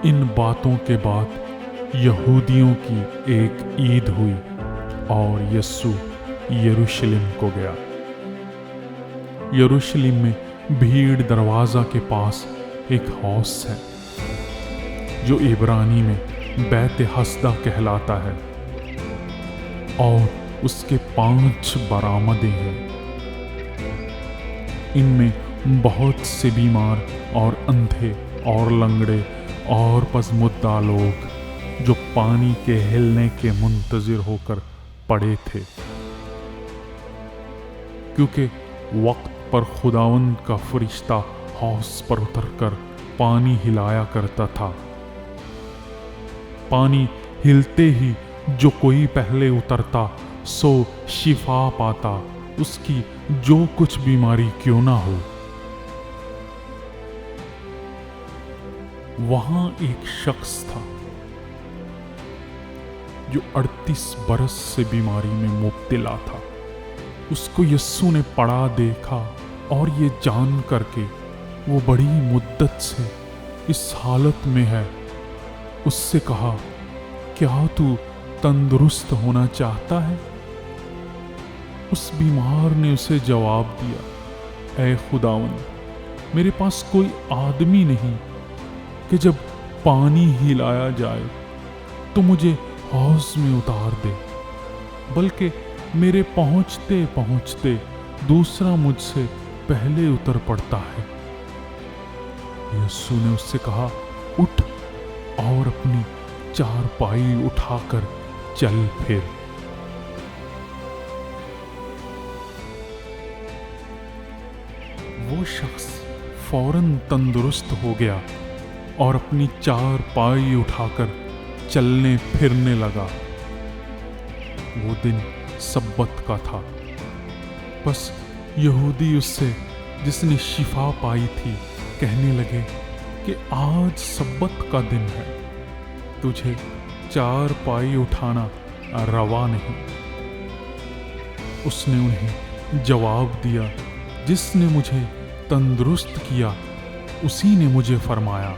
ان باتوں کے بعد یہودیوں کی ایک عید ہوئی اور یسوع یروشلم کو گیا۔ یروشلم میں بھیڑ دروازہ کے پاس ایک حوض ہے جو عبرانی میں بیت حسدہ کہلاتا ہے، اور اس کے 5 برآمدیں ہیں۔ ان میں بہت سے بیمار اور اندھے اور لنگڑے اور پزمدہ لوگ جو پانی کے ہلنے کے منتظر ہو کر پڑے تھے، کیونکہ وقت پر خداوند کا فرشتہ حوض پر اتر کر پانی ہلایا کرتا تھا۔ پانی ہلتے ہی جو کوئی پہلے اترتا سو شفا پاتا، اس کی جو کچھ بیماری کیوں نہ ہو۔ وہاں ایک شخص تھا جو 38 برس سے بیماری میں مبتلا تھا۔ اس کو یسوع نے پڑا دیکھا اور یہ جان کر کے وہ بڑی مدت سے اس حالت میں ہے، اس سے کہا، کیا تو تندرست ہونا چاہتا ہے؟ اس بیمار نے اسے جواب دیا، اے خداوند، میرے پاس کوئی آدمی نہیں کہ جب پانی ہلایا جائے تو مجھے حوض میں اتار دے، بلکہ میرے پہنچتے پہنچتے دوسرا مجھ سے پہلے اتر پڑتا ہے۔ یسوع نے اس سے کہا، اٹھ اور اپنی چارپائی اٹھا کر چل پھر۔ وہ شخص فوراً تندرست ہو گیا اور اپنی چارپائی اٹھا کر چلنے پھرنے لگا۔ وہ دن سبت کا تھا۔ بس یہودی اس سے، جس نے شفا پائی تھی، کہنے لگے کہ آج سبت کا دن ہے، تجھے چارپائی اٹھانا روا نہیں۔ اس نے انہیں جواب دیا، جس نے مجھے تندرست کیا اسی نے مجھے فرمایا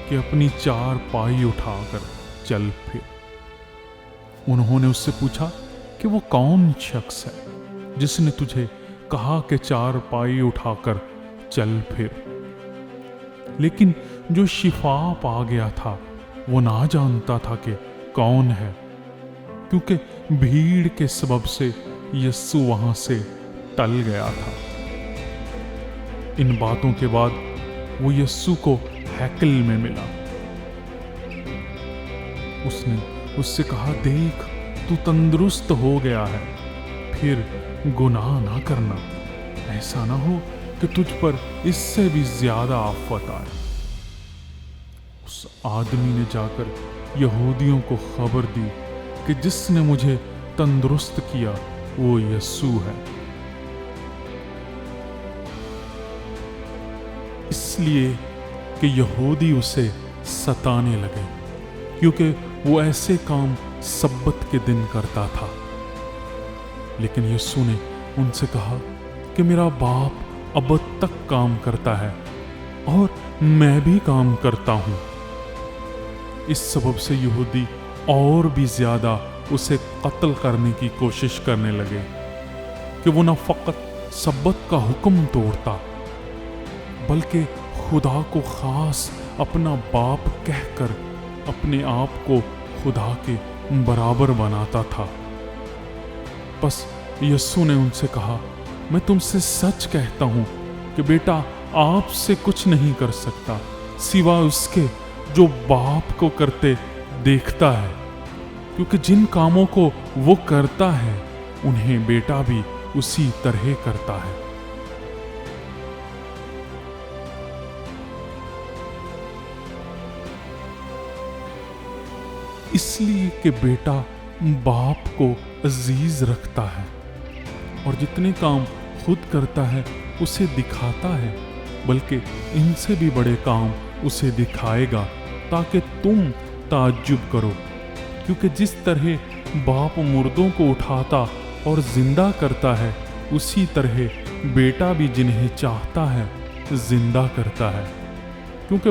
کہ اپنی چارپائی اٹھا کر چل پھر۔ انہوں نے اس سے پوچھا کہ وہ کون شخص ہے جس نے تجھے کہا کہ چارپائی اٹھا کر چل پھر؟ لیکن جو شفا پا گیا تھا وہ نہ جانتا تھا کہ کون ہے، کیونکہ بھیڑ کے سبب سے یسوع وہاں سے ٹل گیا تھا۔ ان باتوں کے بعد وہ یسوع کو ہیکل میں ملا۔ اس نے اس سے کہا، دیکھ، تو تندرست ہو گیا ہے، پھر گناہ نہ کرنا، ایسا نہ ہو کہ تجھ پر اس سے بھی زیادہ آفت آئے۔ اس آدمی نے جا کر یہودیوں کو خبر دی کہ جس نے مجھے تندرست کیا وہ یسوع ہے۔ اس لیے کہ یہودی اسے ستانے لگے، کیونکہ وہ ایسے کام سبت کے دن کرتا تھا۔ لیکن یسوع نے ان سے کہا کہ میرا باپ ابد تک کام کرتا ہے اور میں بھی کام کرتا ہوں۔ اس سبب سے یہودی اور بھی زیادہ اسے قتل کرنے کی کوشش کرنے لگے کہ وہ نہ فقط سبت کا حکم توڑتا بلکہ خدا کو خاص اپنا باپ کہہ کر اپنے آپ کو خدا کے برابر بناتا تھا۔ بس یسوع نے ان سے کہا، میں تم سے سچ کہتا ہوں کہ بیٹا آپ سے کچھ نہیں کر سکتا سوائے اس کے جو باپ کو کرتے دیکھتا ہے، کیونکہ جن کاموں کو وہ کرتا ہے انہیں بیٹا بھی اسی طرح کرتا ہے۔ اس لیے کہ بیٹا باپ کو عزیز رکھتا ہے اور جتنے کام خود کرتا ہے اسے دکھاتا ہے، بلکہ ان سے بھی بڑے کام اسے دکھائے گا تاکہ تم تعجب کرو، کیونکہ جس طرح باپ مردوں کو اٹھاتا اور زندہ کرتا ہے اسی طرح بیٹا بھی جنہیں چاہتا ہے زندہ کرتا ہے، کیونکہ